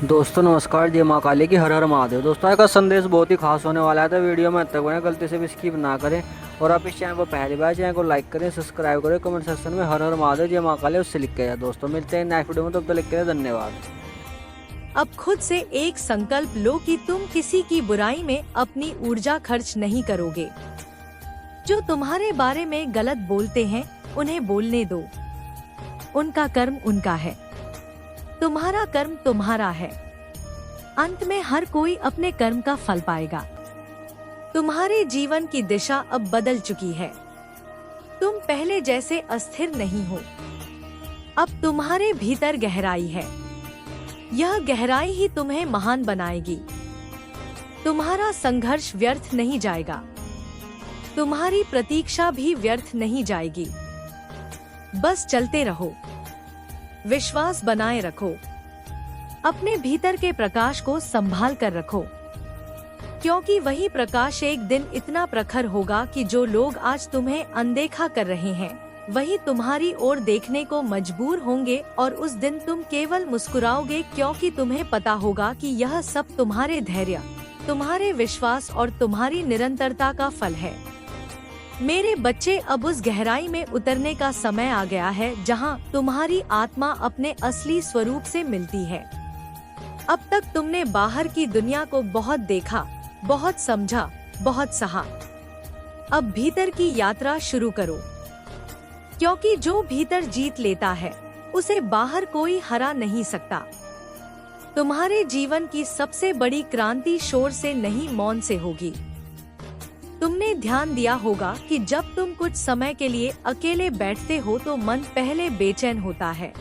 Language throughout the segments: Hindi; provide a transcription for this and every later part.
दोस्तों नमस्कार, जय माँ काली की, हर हर महादेव। दोस्तों आज का संदेश बहुत ही खास होने वाला है, तो वीडियो में तक बने, गलती से भी स्किप ना करें। और आप इस चैनल पर पहली बार, चैनल को लाइक करें, सब्सक्राइब करें, कमेंट सेक्शन में हर हर महादेव जय माँ काली उससे लिख के जाए। दोस्तों मिलते हैं नेक्स्ट वीडियो में, तब तक लिख के धन्यवाद। अब खुद से एक संकल्प लो कि तुम किसी की बुराई में अपनी ऊर्जा खर्च नहीं करोगे। जो तुम्हारे बारे में गलत बोलते हैं उन्हें बोलने दो। उनका कर्म उनका है, तुम्हारा कर्म तुम्हारा है। अंत में हर कोई अपने कर्म का फल पाएगा। तुम्हारे जीवन की दिशा अब बदल चुकी है। तुम पहले जैसे अस्थिर नहीं हो। अब तुम्हारे भीतर गहराई है। यह गहराई ही तुम्हें महान बनाएगी। तुम्हारा संघर्ष व्यर्थ नहीं जाएगा। तुम्हारी प्रतीक्षा भी व्यर्थ नहीं जाएगी। बस चलते रहो, विश्वास बनाए रखो, अपने भीतर के प्रकाश को संभाल कर रखो, क्योंकि वही प्रकाश एक दिन इतना प्रखर होगा कि जो लोग आज तुम्हें अनदेखा कर रहे हैं वही तुम्हारी ओर देखने को मजबूर होंगे। और उस दिन तुम केवल मुस्कुराओगे, क्योंकि तुम्हें पता होगा कि यह सब तुम्हारे धैर्य, तुम्हारे विश्वास और तुम्हारी निरंतरता का फल है। मेरे बच्चे, अब उस गहराई में उतरने का समय आ गया है जहां तुम्हारी आत्मा अपने असली स्वरूप से मिलती है। अब तक तुमने बाहर की दुनिया को बहुत देखा, बहुत समझा, बहुत सहा। अब भीतर की यात्रा शुरू करो, क्योंकि जो भीतर जीत लेता है उसे बाहर कोई हरा नहीं सकता। तुम्हारे जीवन की सबसे बड़ी क्रांति शोर से नहीं, मौन से होगी। तुमने ध्यान दिया होगा कि जब तुम कुछ समय के लिए अकेले बैठते हो तो मन पहले बेचैन होता है।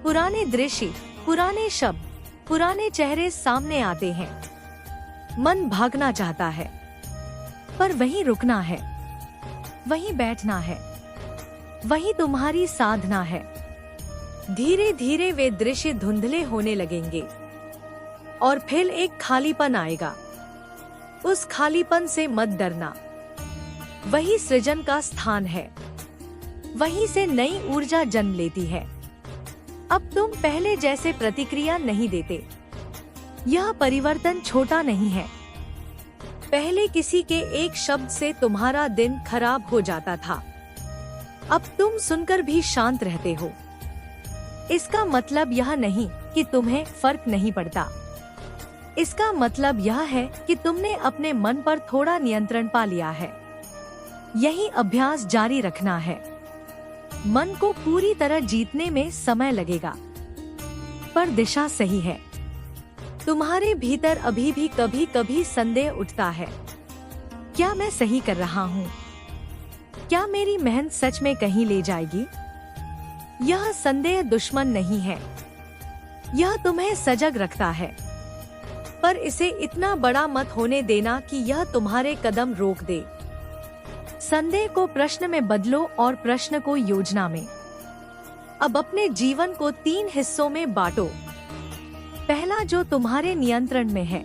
पुराने दृश्य, पुराने शब्द, पुराने चेहरे सामने आते हैं। मन भागना चाहता है, पर वहीं रुकना है, वहीं बैठना है, वही तुम्हारी साधना है। धीरे धीरे वे दृश्य धुंधले होने लगेंगे और फिर एक खालीपन आएगा। उस खालीपन से मत डरना, वही सृजन का स्थान है। वहीं से नई ऊर्जा जन्म लेती है। अब तुम पहले जैसे प्रतिक्रिया नहीं देते। यह परिवर्तन छोटा नहीं है। पहले किसी के एक शब्द से तुम्हारा दिन खराब हो जाता था, अब तुम सुनकर भी शांत रहते हो। इसका मतलब यह नहीं कि तुम्हें फर्क नहीं पड़ता। इसका मतलब यह है कि तुमने अपने मन पर थोड़ा नियंत्रण पा लिया है। यही अभ्यास जारी रखना है। मन को पूरी तरह जीतने में समय लगेगा, पर दिशा सही है। तुम्हारे भीतर अभी भी कभी कभी संदेह उठता है, क्या मैं सही कर रहा हूँ? क्या मेरी मेहनत सच में कहीं ले जाएगी? यह संदेह दुश्मन नहीं है, यह तुम्हें सजग रखता है। पर इसे इतना बड़ा मत होने देना कि यह तुम्हारे कदम रोक दे। संदेह को प्रश्न में बदलो और प्रश्न को योजना में। अब अपने जीवन को 3 हिस्सों में बांटो। पहला जो तुम्हारे नियंत्रण में है,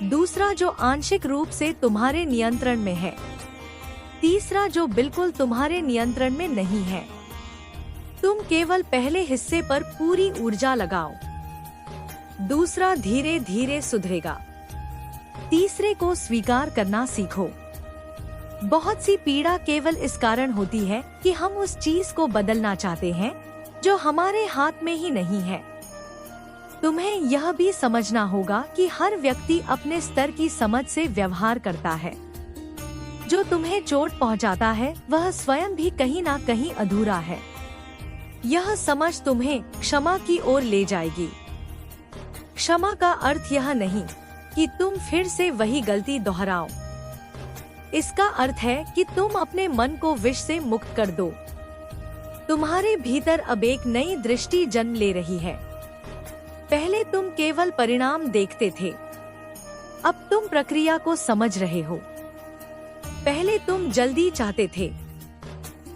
दूसरा जो आंशिक रूप से तुम्हारे नियंत्रण में है, तीसरा जो बिल्कुल तुम्हारे नियंत्रण में नहीं है। तुम केवल पहले हिस्से पर पूरी ऊर्जा लगाओ, दूसरा धीरे धीरे सुधरेगा। तीसरे को स्वीकार करना सीखो। बहुत सी पीड़ा केवल इस कारण होती है कि हम उस चीज को बदलना चाहते हैं जो हमारे हाथ में ही नहीं है। तुम्हें यह भी समझना होगा कि हर व्यक्ति अपने स्तर की समझ से व्यवहार करता है। जो तुम्हें चोट पहुंचाता है वह स्वयं भी कहीं ना कहीं अधूरा है। यह समझ तुम्हें क्षमा की ओर ले जाएगी। क्षमा का अर्थ यह नहीं कि तुम फिर से वही गलती दोहराओ। इसका अर्थ है कि तुम अपने मन को विष से मुक्त कर दो। तुम्हारे भीतर अब एक नई दृष्टि जन्म ले रही है। पहले तुम केवल परिणाम देखते थे, अब तुम प्रक्रिया को समझ रहे हो। पहले तुम जल्दी चाहते थे,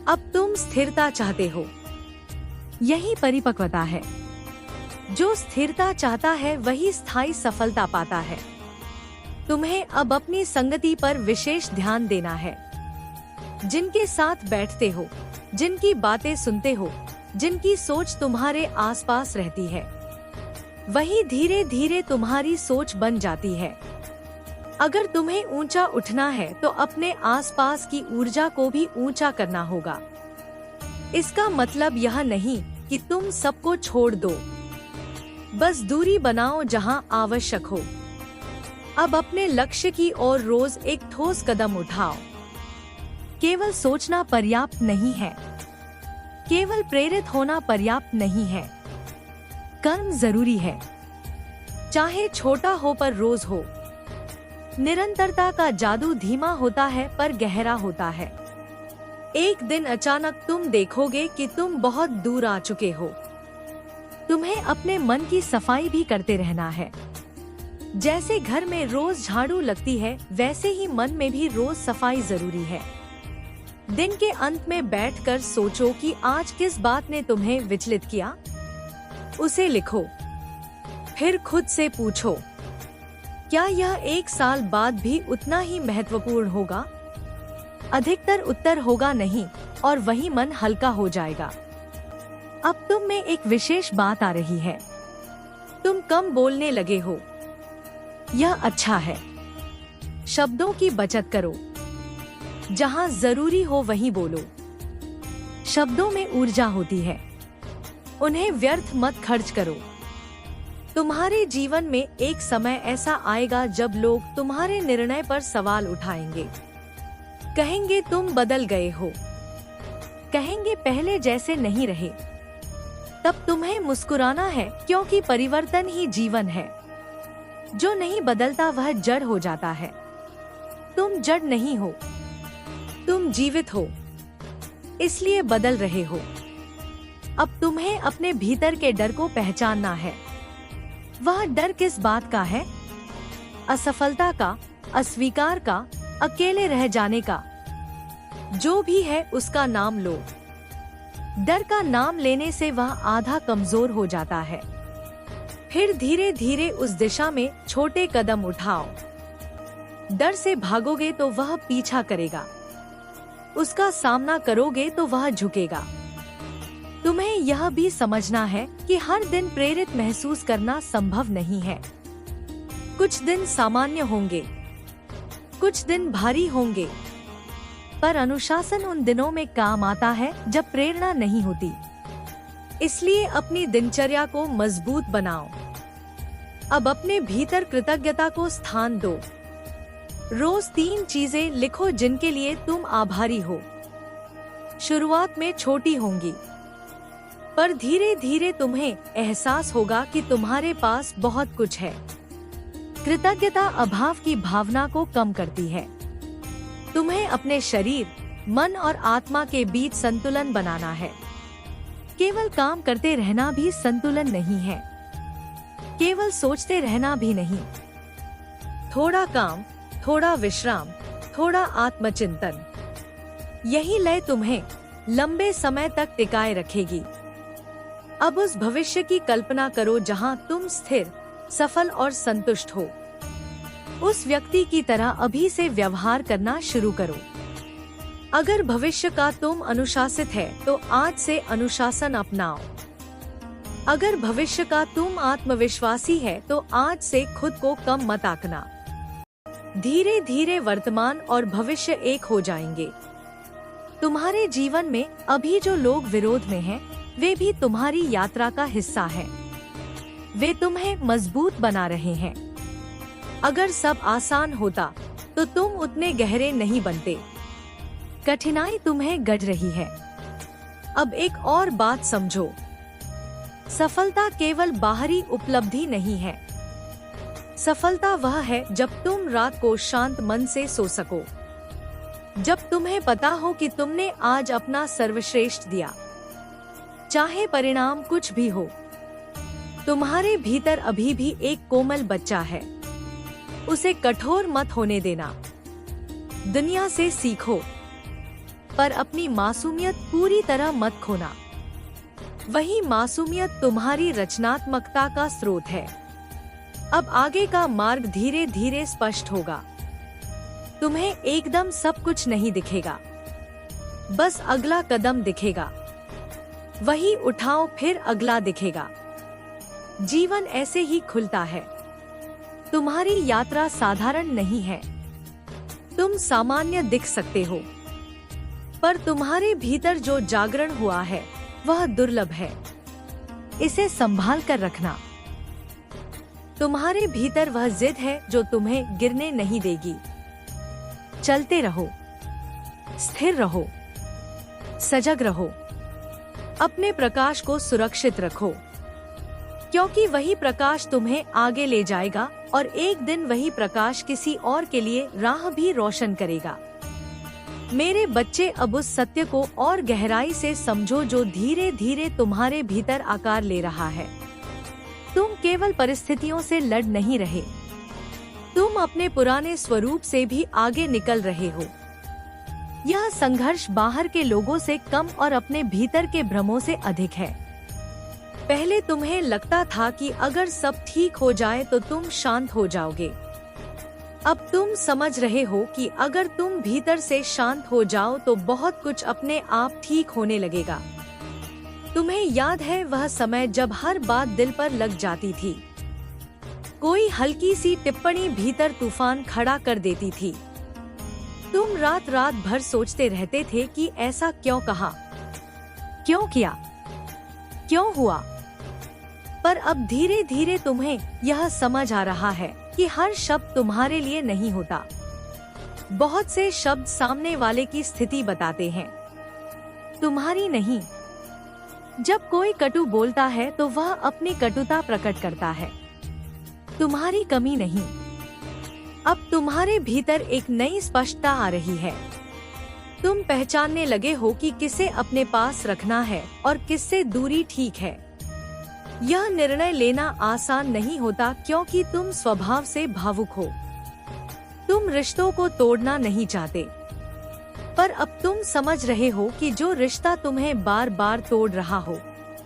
अब तुम स्थिरता चाहते हो। यही परिपक्वता है। जो स्थिरता चाहता है वही स्थायी सफलता पाता है। तुम्हें अब अपनी संगति पर विशेष ध्यान देना है। जिनके साथ बैठते हो, जिनकी बातें सुनते हो, जिनकी सोच तुम्हारे आसपास रहती है, वही धीरे धीरे तुम्हारी सोच बन जाती है। अगर तुम्हें ऊंचा उठना है तो अपने आसपास की ऊर्जा को भी ऊंचा करना होगा। इसका मतलब यह नहीं कि तुम सबको छोड़ दो, बस दूरी बनाओ जहां आवश्यक हो। अब अपने लक्ष्य की ओर रोज एक ठोस कदम उठाओ। केवल सोचना पर्याप्त नहीं है, केवल प्रेरित होना पर्याप्त नहीं है, कर्म जरूरी है। चाहे छोटा हो पर रोज हो। निरंतरता का जादू धीमा होता है पर गहरा होता है। एक दिन अचानक तुम देखोगे कि तुम बहुत दूर आ चुके हो। तुम्हें अपने मन की सफाई भी करते रहना है। जैसे घर में रोज झाड़ू लगती है, वैसे ही मन में भी रोज सफाई जरूरी है। दिन के अंत में बैठकर सोचो कि आज किस बात ने तुम्हें विचलित किया। उसे लिखो। फिर खुद से पूछो, क्या यह 1 साल बाद भी उतना ही महत्वपूर्ण होगा? अधिकतर उत्तर होगा नहीं, और वही मन हल्का हो जाएगा। अब तुम में एक विशेष बात आ रही है। तुम कम बोलने लगे हो। यह अच्छा है। शब्दों की बचत करो। जहां जरूरी हो वहीं बोलो। शब्दों में ऊर्जा होती है, उन्हें व्यर्थ मत खर्च करो। तुम्हारे जीवन में एक समय ऐसा आएगा जब लोग तुम्हारे निर्णय पर सवाल उठाएंगे। कहेंगे तुम बदल गए हो, कहेंगे पहले जैसे नहीं रहे। तब तुम्हें मुस्कुराना है, क्योंकि परिवर्तन ही जीवन है। जो नहीं बदलता वह जड़ हो जाता है। तुम जड़ नहीं हो, तुम जीवित हो, इसलिए बदल रहे हो। अब तुम्हें अपने भीतर के डर को पहचानना है। वह डर किस बात का है? असफलता का, अस्वीकार का, अकेले रह जाने का। जो भी है उसका नाम लो। डर का नाम लेने से वह आधा कमजोर हो जाता है। फिर धीरे धीरे उस दिशा में छोटे कदम उठाओ। डर से भागोगे तो वह पीछा करेगा, उसका सामना करोगे तो वह झुकेगा। तुम्हें यह भी समझना है कि हर दिन प्रेरित महसूस करना संभव नहीं है। कुछ दिन सामान्य होंगे, कुछ दिन भारी होंगे, पर अनुशासन उन दिनों में काम आता है जब प्रेरणा नहीं होती। इसलिए अपनी दिनचर्या को मजबूत बनाओ। अब अपने भीतर कृतज्ञता को स्थान दो। रोज 3 चीजें लिखो जिनके लिए तुम आभारी हो। शुरुआत में छोटी होंगी, पर धीरे धीरे तुम्हें एहसास होगा कि तुम्हारे पास बहुत कुछ है। कृतज्ञता अभाव की भावना को कम करती है। तुम्हें अपने शरीर, मन और आत्मा के बीच संतुलन बनाना है। केवल काम करते रहना भी संतुलन नहीं है, केवल सोचते रहना भी नहीं। थोड़ा काम, थोड़ा विश्राम, थोड़ा आत्मचिंतन, यही लय तुम्हें लंबे समय तक टिकाए रखेगी। अब उस भविष्य की कल्पना करो जहां तुम स्थिर, सफल और संतुष्ट हो। उस व्यक्ति की तरह अभी से व्यवहार करना शुरू करो। अगर भविष्य का तुम अनुशासित है तो आज से अनुशासन अपनाओ। अगर भविष्य का तुम आत्मविश्वासी है तो आज से खुद को कम मत आंकना। धीरे धीरे वर्तमान और भविष्य एक हो जाएंगे। तुम्हारे जीवन में अभी जो लोग विरोध में हैं, वे भी तुम्हारी यात्रा का हिस्सा हैं। वे तुम्हें मजबूत बना रहे हैं। अगर सब आसान होता तो तुम उतने गहरे नहीं बनते। कठिनाई तुम्हें गढ़ रही है। अब एक और बात समझो, सफलता केवल बाहरी उपलब्धि नहीं है। सफलता वह है जब तुम रात को शांत मन से सो सको, जब तुम्हें पता हो कि तुमने आज अपना सर्वश्रेष्ठ दिया, चाहे परिणाम कुछ भी हो। तुम्हारे भीतर अभी भी एक कोमल बच्चा है, उसे कठोर मत होने देना। दुनिया से सीखो, पर अपनी मासूमियत पूरी तरह मत खोना। वही मासूमियत तुम्हारी रचनात्मकता का स्रोत है। अब आगे का मार्ग धीरे धीरे स्पष्ट होगा। तुम्हें एकदम सब कुछ नहीं दिखेगा, बस अगला कदम दिखेगा। वही उठाओ, फिर अगला दिखेगा। जीवन ऐसे ही खुलता है। तुम्हारी यात्रा साधारण नहीं है। तुम सामान्य दिख सकते हो, पर तुम्हारे भीतर जो जागरण हुआ है वह दुर्लभ है। इसे संभाल कर रखना। तुम्हारे भीतर वह जिद है जो तुम्हें गिरने नहीं देगी। चलते रहो, स्थिर रहो, सजग रहो, अपने प्रकाश को सुरक्षित रखो, क्योंकि वही प्रकाश तुम्हें आगे ले जाएगा और एक दिन वही प्रकाश किसी और के लिए राह भी रोशन करेगा। मेरे बच्चे, अब उस सत्य को और गहराई से समझो जो धीरे धीरे तुम्हारे भीतर आकार ले रहा है। तुम केवल परिस्थितियों से लड़ नहीं रहे, तुम अपने पुराने स्वरूप से भी आगे निकल रहे हो। यह संघर्ष बाहर के लोगों से कम और अपने भीतर के भ्रमों से अधिक है। पहले तुम्हें लगता था कि अगर सब ठीक हो जाए तो तुम शांत हो जाओगे। अब तुम समझ रहे हो कि अगर तुम भीतर से शांत हो जाओ तो बहुत कुछ अपने आप ठीक होने लगेगा। तुम्हें याद है वह समय जब हर बात दिल पर लग जाती थी? कोई हल्की सी टिप्पणी भीतर तूफान खड़ा कर देती थी। तुम रात रात भर सोचते रहते थे कि ऐसा क्यों कहा, क्यों किया, क्यों हुआ। पर अब धीरे धीरे तुम्हें यह समझ आ रहा है कि हर शब्द तुम्हारे लिए नहीं होता। बहुत से शब्द सामने वाले की स्थिति बताते हैं, तुम्हारी नहीं। जब कोई कटु बोलता है तो वह अपनी कटुता प्रकट करता है, तुम्हारी कमी नहीं। अब तुम्हारे भीतर एक नई स्पष्टता आ रही है। तुम पहचानने लगे हो कि किसे अपने पास रखना है और किससे दूरी ठीक है। यह निर्णय लेना आसान नहीं होता क्योंकि तुम स्वभाव से भावुक हो। तुम रिश्तों को तोड़ना नहीं चाहते, पर अब तुम समझ रहे हो कि जो रिश्ता तुम्हें बार बार तोड़ रहा हो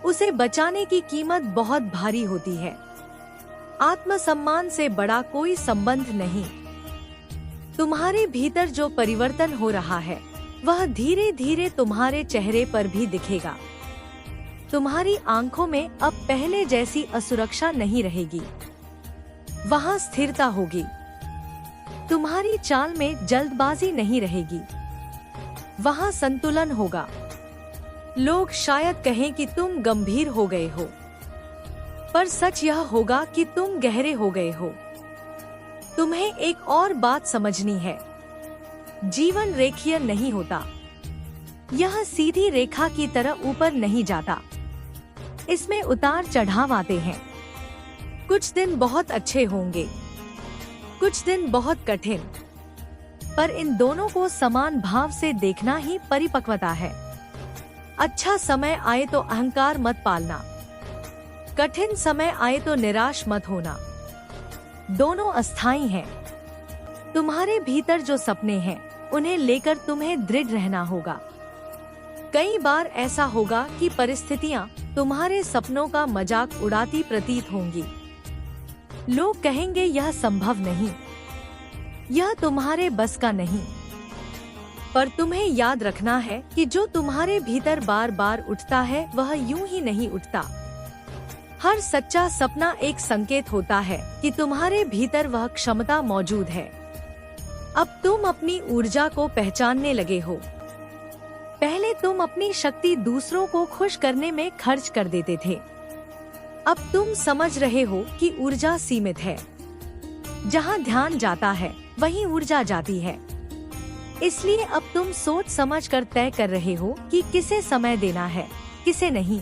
उसे बचाने की कीमत बहुत भारी होती है। आत्मसम्मान से बड़ा कोई संबंध नहीं। तुम्हारे भीतर जो परिवर्तन हो रहा है वह धीरे धीरे तुम्हारे चेहरे पर भी दिखेगा। तुम्हारी आंखों में अब पहले जैसी असुरक्षा नहीं रहेगी, वहाँ स्थिरता होगी। तुम्हारी चाल में जल्दबाजी नहीं रहेगी, वहाँ संतुलन होगा। लोग शायद कहें कि तुम गंभीर हो गए हो, पर सच यह होगा कि तुम गहरे हो गए हो। तुम्हें एक और बात समझनी है, जीवन रेखीय नहीं होता। यह सीधी रेखा की तरह ऊपर नहीं जाता। इसमें उतार चढ़ाव आते हैं। कुछ दिन बहुत अच्छे होंगे, कुछ दिन बहुत कठिन, पर इन दोनों को समान भाव से देखना ही परिपक्वता है। अच्छा समय आए तो अहंकार मत पालना, कठिन समय आए तो निराश मत होना। दोनों अस्थायी हैं। तुम्हारे भीतर जो सपने हैं उन्हें लेकर तुम्हें दृढ़ रहना होगा। कई बार ऐसा होगा कि परिस्थितियां तुम्हारे सपनों का मजाक उड़ाती प्रतीत होंगी। लोग कहेंगे यह संभव नहीं, यह तुम्हारे बस का नहीं। पर तुम्हें याद रखना है कि जो तुम्हारे भीतर बार बार उठता है वह यूं ही नहीं उठता। हर सच्चा सपना एक संकेत होता है कि तुम्हारे भीतर वह क्षमता मौजूद है। अब तुम अपनी ऊर्जा को पहचानने लगे हो। पहले तुम अपनी शक्ति दूसरों को खुश करने में खर्च कर देते थे। अब तुम समझ रहे हो कि ऊर्जा सीमित है। जहाँ ध्यान जाता है वहीं ऊर्जा जाती है। इसलिए अब तुम सोच समझ कर तय कर रहे हो कि किसे समय देना है, किसे नहीं।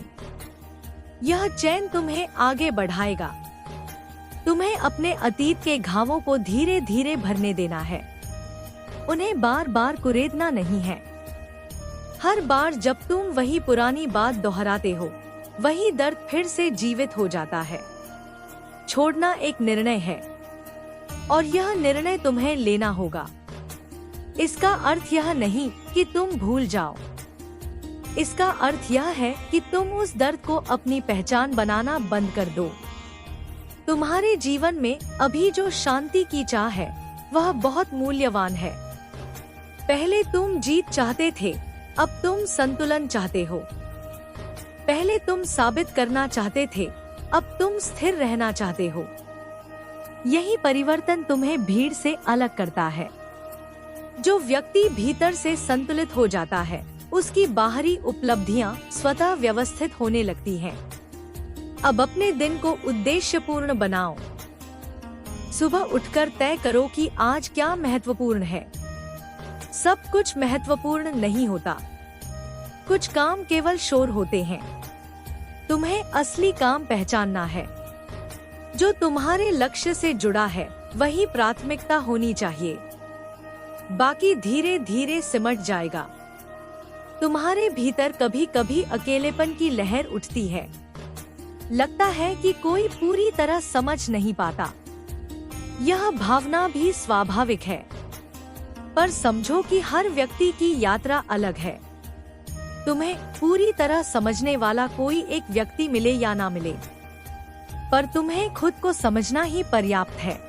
यह चयन तुम्हें आगे बढ़ाएगा। तुम्हें अपने अतीत के घावों को धीरे धीरे भरने देना है, उन्हें बार बार कुरेदना नहीं है। हर बार जब तुम वही पुरानी बात दोहराते हो, वही दर्द फिर से जीवित हो जाता है। छोड़ना एक निर्णय है और यह निर्णय तुम्हें लेना होगा। इसका अर्थ यह नहीं कि तुम भूल जाओ। इसका अर्थ यह है कि तुम उस दर्द को अपनी पहचान बनाना बंद कर दो। तुम्हारे जीवन में अभी जो शांति की चाह है वह बहुत मूल्यवान है। पहले तुम जीत चाहते थे, अब तुम संतुलन चाहते हो। पहले तुम साबित करना चाहते थे, अब तुम स्थिर रहना चाहते हो। यही परिवर्तन तुम्हें भीड़ से अलग करता है। जो व्यक्ति भीतर से संतुलित हो जाता है, उसकी बाहरी उपलब्धियां स्वतः व्यवस्थित होने लगती हैं। अब अपने दिन को उद्देश्यपूर्ण बनाओ। सुबह उठकर तय करो कि आज क्या महत्वपूर्ण है। सब कुछ महत्वपूर्ण नहीं होता। कुछ काम केवल शोर होते हैं। तुम्हें असली काम पहचानना है। जो तुम्हारे लक्ष्य से जुड़ा है वही प्राथमिकता होनी चाहिए। बाकी धीरे धीरे सिमट जाएगा। तुम्हारे भीतर कभी कभी अकेलेपन की लहर उठती है। लगता है कि कोई पूरी तरह समझ नहीं पाता। यह भावना भी स्वाभाविक है, पर समझो कि हर व्यक्ति की यात्रा अलग है। तुम्हें पूरी तरह समझने वाला कोई एक व्यक्ति मिले या ना मिले, पर तुम्हें खुद को समझना ही पर्याप्त है।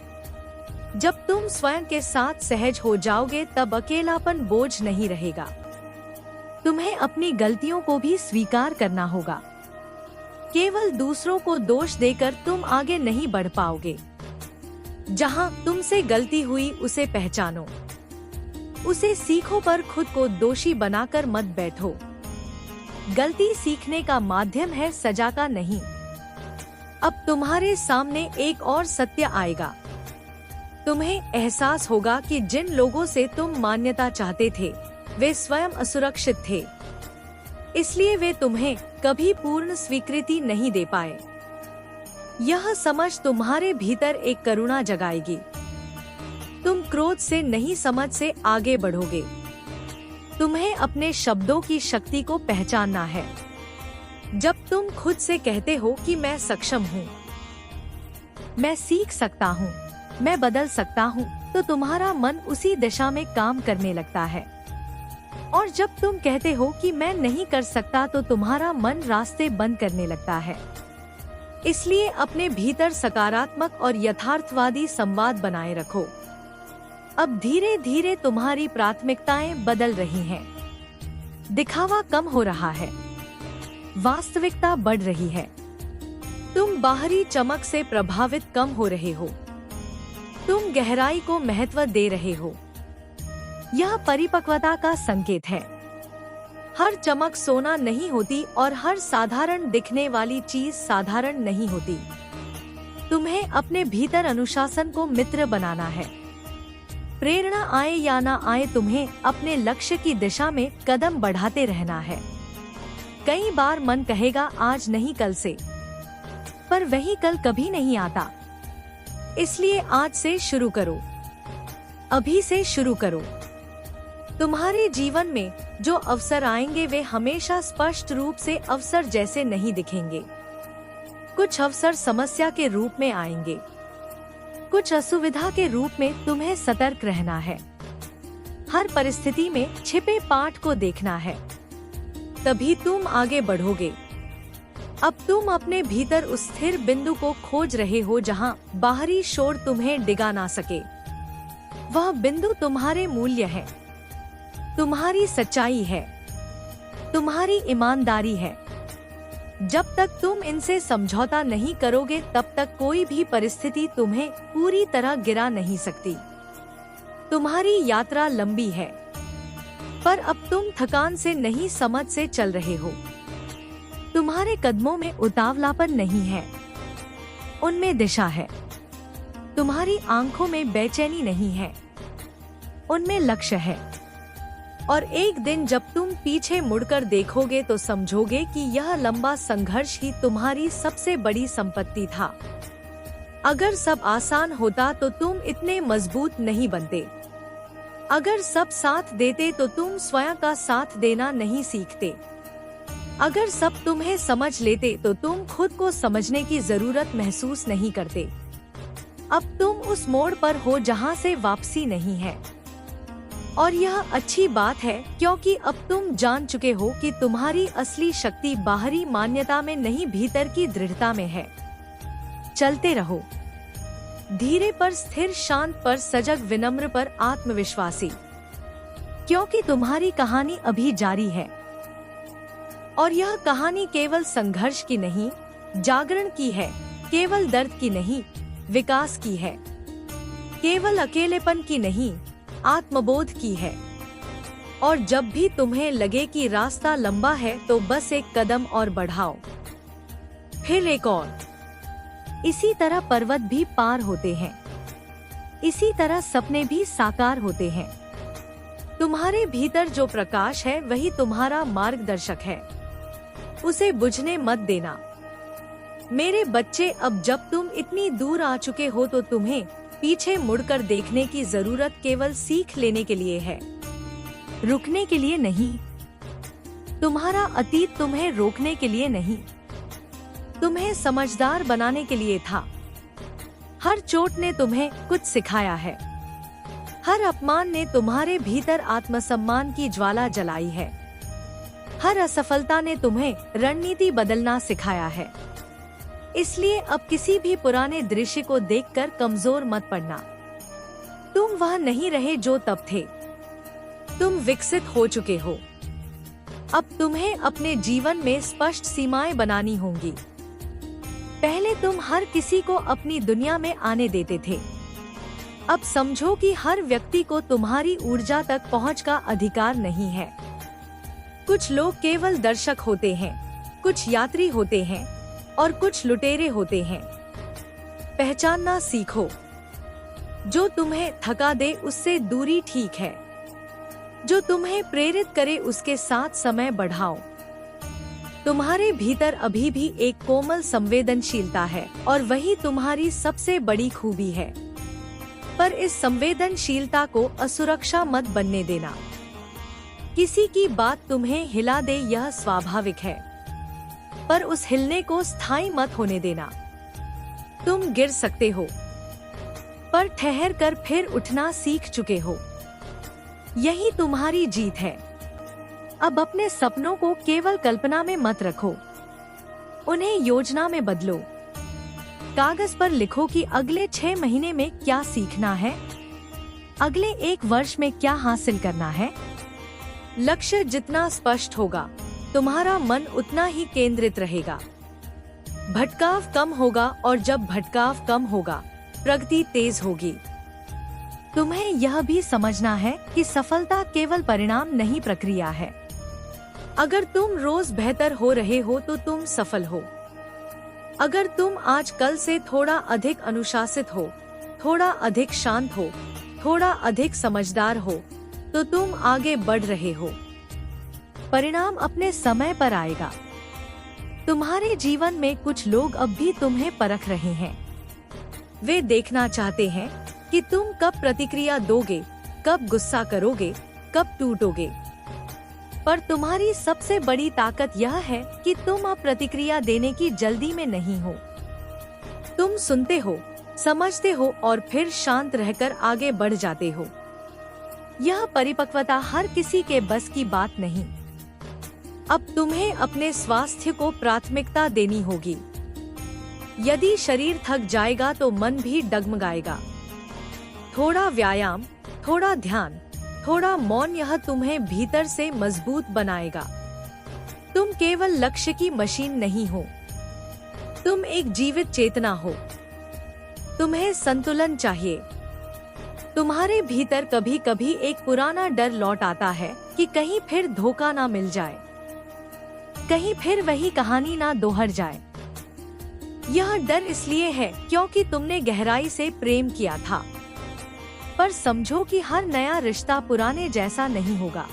जब तुम स्वयं के साथ सहज हो जाओगे तब अकेलापन बोझ नहीं रहेगा। तुम्हें अपनी गलतियों को भी स्वीकार करना होगा। केवल दूसरों को दोष देकर तुम आगे नहीं बढ़ पाओगे। जहां तुमसे गलती हुई उसे पहचानो, उसे सीखो, पर खुद को दोषी बनाकर मत बैठो। गलती सीखने का माध्यम है, सजा का नहीं। अब तुम्हारे सामने एक और सत्य आएगा। तुम्हें एहसास होगा कि जिन लोगों से तुम मान्यता चाहते थे वे स्वयं असुरक्षित थे, इसलिए वे तुम्हें कभी पूर्ण स्वीकृति नहीं दे पाए। यह समझ तुम्हारे भीतर एक करुणा जगाएगी। तुम क्रोध से नहीं, समझ से आगे बढ़ोगे। तुम्हें अपने शब्दों की शक्ति को पहचानना है। जब तुम खुद से कहते हो कि मैं सक्षम हूँ, मैं सीख सकता हूँ, मैं बदल सकता हूँ, तो तुम्हारा मन उसी दिशा में काम करने लगता है। और जब तुम कहते हो कि मैं नहीं कर सकता, तो तुम्हारा मन रास्ते बंद करने लगता है। इसलिए अपने भीतर सकारात्मक और यथार्थवादी संवाद बनाए रखो। अब धीरे धीरे तुम्हारी प्राथमिकताएं बदल रही हैं। दिखावा कम हो रहा है, वास्तविकता बढ़ रही है। तुम बाहरी चमक से प्रभावित कम हो रहे हो। तुम गहराई को महत्व दे रहे हो। यह परिपक्वता का संकेत है। हर चमक सोना नहीं होती और हर साधारण दिखने वाली चीज साधारण नहीं होती। तुम्हें अपने भीतर अनुशासन को मित्र बनाना है। प्रेरणा आए या ना आए, तुम्हें अपने लक्ष्य की दिशा में कदम बढ़ाते रहना है। कई बार मन कहेगा आज नहीं कल से, पर वही कल कभी नहीं आता। इसलिए आज से शुरू करो, अभी से शुरू करो। तुम्हारे जीवन में जो अवसर आएंगे वे हमेशा स्पष्ट रूप से अवसर जैसे नहीं दिखेंगे। कुछ अवसर समस्या के रूप में आएंगे, कुछ असुविधा के रूप में। तुम्हें सतर्क रहना है। हर परिस्थिति में छिपे पाठ को देखना है, तभी तुम आगे बढ़ोगे। अब तुम अपने भीतर उस स्थिर बिंदु को खोज रहे हो जहां बाहरी शोर तुम्हें डिगा ना सके। वह बिंदु तुम्हारे मूल्य है, तुम्हारी सच्चाई है, तुम्हारी ईमानदारी है। जब तक तुम इनसे समझौता नहीं करोगे तब तक कोई भी परिस्थिति तुम्हें पूरी तरह गिरा नहीं सकती। तुम्हारी यात्रा लंबी है, पर अब तुम थकान से नहीं, समझ से चल रहे हो। तुम्हारे कदमों में उतावलापन नहीं है, उनमें दिशा है। तुम्हारी आंखों में बेचैनी नहीं है, उनमें लक्ष्य है। और एक दिन जब तुम पीछे मुड़कर देखोगे तो समझोगे कि यह लंबा संघर्ष ही तुम्हारी सबसे बड़ी संपत्ति था। अगर सब आसान होता तो तुम इतने मजबूत नहीं बनते। अगर सब साथ देते तो तुम स्वयं का साथ देना नहीं सीखते। अगर सब तुम्हें समझ लेते तो तुम खुद को समझने की जरूरत महसूस नहीं करते। अब तुम उस मोड़ पर हो जहां से वापसी नहीं है। और यह अच्छी बात है, क्योंकि अब तुम जान चुके हो कि तुम्हारी असली शक्ति बाहरी मान्यता में नहीं, भीतर की दृढ़ता में है। चलते रहो, धीरे पर स्थिर, शांत पर सजग, विनम्र पर आत्मविश्वासी, क्योंकि तुम्हारी कहानी अभी जारी है। और यह कहानी केवल संघर्ष की नहीं, जागरण की है, केवल दर्द की नहीं, विकास की है। केवल अकेलेपन की नहीं, आत्मबोध की है। और जब भी तुम्हें लगे कि रास्ता लंबा है तो बस एक कदम और बढ़ाओ, फिर एक और। इसी तरह पर्वत भी पार होते हैं, इसी तरह सपने भी साकार होते हैं। तुम्हारे भीतर जो प्रकाश है वही तुम्हारा मार्गदर्शक है, उसे बुझने मत देना। मेरे बच्चे, अब जब तुम इतनी दूर आ चुके हो तो तुम्हें पीछे मुड़कर देखने की जरूरत केवल सीख लेने के लिए है, रुकने के लिए नहीं। तुम्हारा अतीत तुम्हें रोकने के लिए नहीं, तुम्हें समझदार बनाने के लिए था। हर चोट ने तुम्हें कुछ सिखाया है, हर अपमान ने तुम्हारे भीतर आत्मसम्मान की ज्वाला जलाई है, हर असफलता ने तुम्हें रणनीति बदलना सिखाया है। इसलिए अब किसी भी पुराने दृश्य को देखकर कमजोर मत पड़ना। तुम वह नहीं रहे जो तब थे, तुम विकसित हो चुके हो। अब तुम्हें अपने जीवन में स्पष्ट सीमाएं बनानी होंगी। पहले तुम हर किसी को अपनी दुनिया में आने देते थे, अब समझो कि हर व्यक्ति को तुम्हारी ऊर्जा तक पहुंच का अधिकार नहीं है। कुछ लोग केवल दर्शक होते हैं, कुछ यात्री होते हैं और कुछ लुटेरे होते हैं। पहचानना सीखो। जो तुम्हें थका दे उससे दूरी ठीक है, जो तुम्हें प्रेरित करे उसके साथ समय बढ़ाओ। तुम्हारे भीतर अभी भी एक कोमल संवेदनशीलता है और वही तुम्हारी सबसे बड़ी खूबी है। पर इस संवेदनशीलता को असुरक्षा मत बनने देना। किसी की बात तुम्हें हिला दे यह स्वाभाविक है, पर उस हिलने को स्थायी मत होने देना। तुम गिर सकते हो, पर ठहर कर फिर उठना सीख चुके हो। यही तुम्हारी जीत है। अब अपने सपनों को केवल कल्पना में मत रखो, उन्हें योजना में बदलो। कागज पर लिखो कि अगले 6 महीने में क्या सीखना है, अगले 1 वर्ष में क्या हासिल करना है। लक्ष्य जितना स्पष्ट होगा, तुम्हारा मन उतना ही केंद्रित रहेगा। भटकाव कम होगा और जब भटकाव कम होगा, प्रगति तेज होगी। तुम्हें यह भी समझना है कि सफलता केवल परिणाम नहीं, प्रक्रिया है। अगर तुम रोज बेहतर हो रहे हो तो तुम सफल हो। अगर तुम आज कल से थोड़ा अधिक अनुशासित हो, थोड़ा अधिक शांत हो, थोड़ा अधिक समझदार हो, तो तुम आगे बढ़ रहे हो। परिणाम अपने समय पर आएगा। तुम्हारे जीवन में कुछ लोग अब भी तुम्हें परख रहे हैं। वे देखना चाहते हैं कि तुम कब प्रतिक्रिया दोगे, कब गुस्सा करोगे, कब टूटोगे। पर तुम्हारी सबसे बड़ी ताकत यह है कि तुम अब प्रतिक्रिया देने की जल्दी में नहीं हो। तुम सुनते हो, समझते हो और फिर शांत रहकर आगे बढ़ जाते हो। यह परिपक्वता हर किसी के बस की बात नहीं। अब तुम्हें अपने स्वास्थ्य को प्राथमिकता देनी होगी। यदि शरीर थक जाएगा तो मन भी डगमगाएगा। थोड़ा व्यायाम, थोड़ा ध्यान, थोड़ा मौन, यह तुम्हें भीतर से मजबूत बनाएगा। तुम केवल लक्ष्य की मशीन नहीं हो, तुम एक जीवित चेतना हो। तुम्हें संतुलन चाहिए। तुम्हारे भीतर कभी कभी एक पुराना डर लौट आता है कि कहीं फिर धोखा ना मिल जाए, कहीं फिर वही कहानी ना दोहर जाए। यह डर इसलिए है क्योंकि तुमने गहराई से प्रेम किया था। पर समझो कि हर नया रिश्ता पुराने जैसा नहीं होगा।